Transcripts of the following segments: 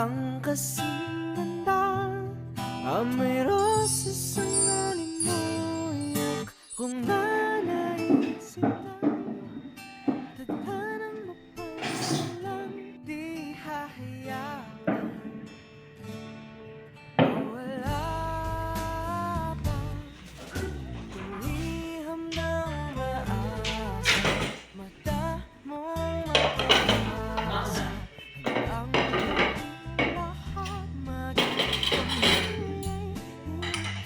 walang kasing ganda. Amoy roses ang nalimuyak kung nanaisin lang. Tadhanang mapagsalang di hahayaan. Wala pa kuliham ng umaasa. Mata mong mataasa. Hanggang lahat maging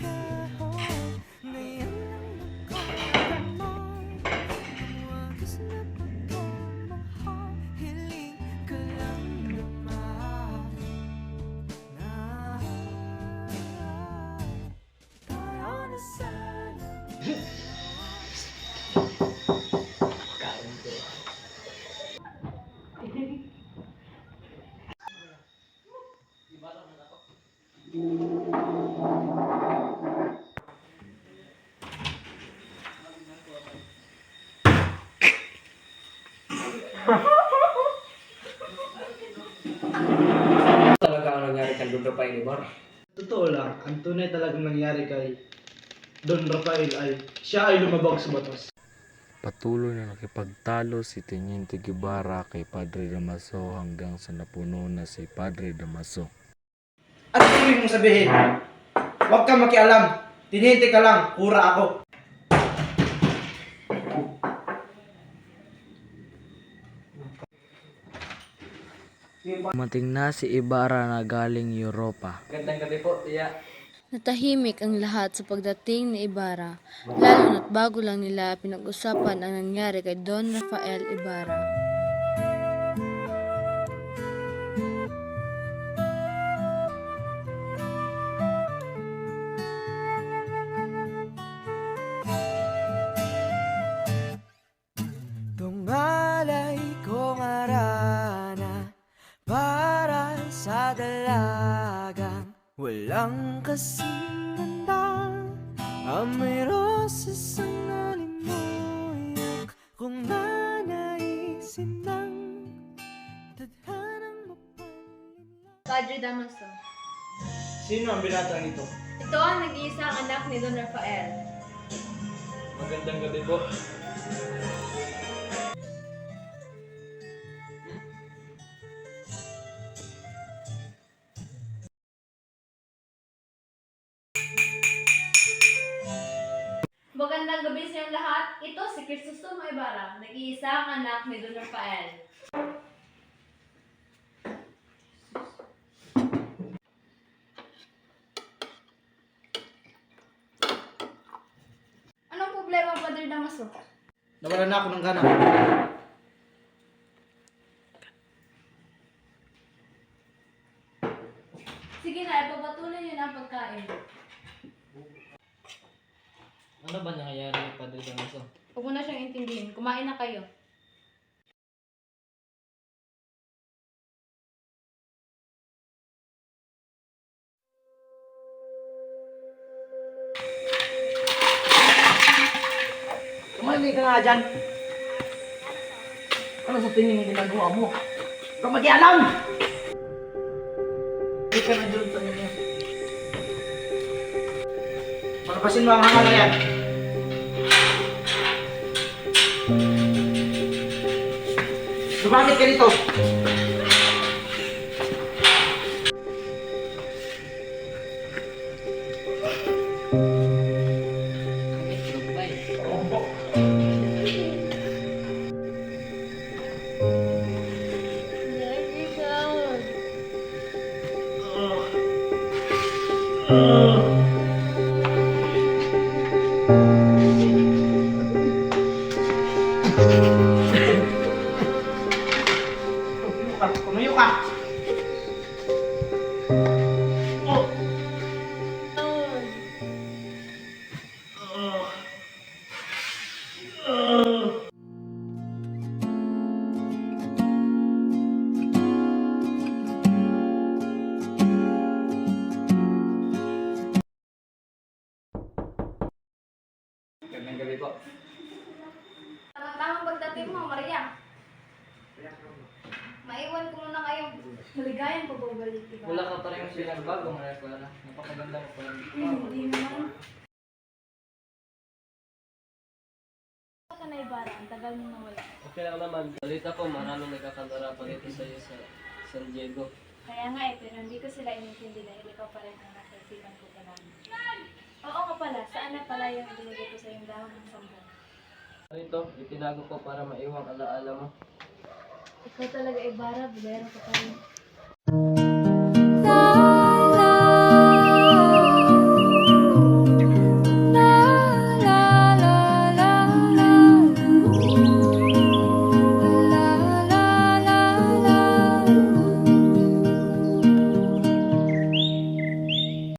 kahon. Ngayon lang nakakamay ang wagas na pagmamahal. Hiling ka lang naman na tayo na sana. Talaga ang nangyari kay Don Rafael Ibar. Totoo lang, ang tunay talagang nangyari kay Don Rafael ay siya ay lumabag sa batas. Patuloy na nakipagtalo si Teniente Guevara kay Padre Damaso hanggang sa napuno na si Padre Damaso. Ano ibig mong sabihin? Huwag kang makialam. Tiniente ka lang, pura ako. Dumating na si Ibarra na galing Europa. Gandang gabi po, tiya. Natahimik ang lahat sa pagdating ni Ibarra, lalo na't bago lang nila pinag-usapan ang nangyari kay Don Rafael Ibarra. Tungalay kong arana para sa dalagang walang kasing ganda. Amoy roses ang nalimuyak kung nanaisin lang. Tadhanang mapalinlang. Padre Damaso. Sino ang binatang ito? Ito ang nag-iisang anak ni Don Rafael. Magandang gabi po. Magandang gabi sa inyong lahat. Ito si Crisostomo Ibarra, nag-iisang anak ni Don Rafael. Anong problema, Padre Damaso? Nawalan na ako ng gana. Sige na, ipapatuloy niyo na ang pagkain. Ano ba nangyayari kay Padre Damaso? Huwag mo na siyang intindihin. Kumain na kayo. Tumahimik ka nga dyan. Ano sa tingin yung ginagawa mo? Huwag kang makialam! Hindi ka na dun sa inyo. Palapasin mo ang hangal na yan. Lumapit ka dito. Tumayo ka. Oh. Gandang gabi po. Tamang pagdating mo, Maria. Maiwan ko muna kayo. Maligayang pagbabalik, diba? Wala ka pa rin pinagbago, Maria Clara. Napakaganda mo pa rin. Hindi naman. Ka na Ibarra, ang tagal mo nawala. Okay lang naman. Balita ko, maraming nagkakandara pa dito sa iyo sa San Diego. Kaya nga pero hindi ko sila inintindi dahil ikaw pa rin ang nakaisipan ko pa lang. Oo nga pala, saan na pala yung binigay ko sa yung dahon ng sambong? Ito, itinago ko para maiwang alaala mo. Ikaw talaga Ibarra, bubero ka pa rin.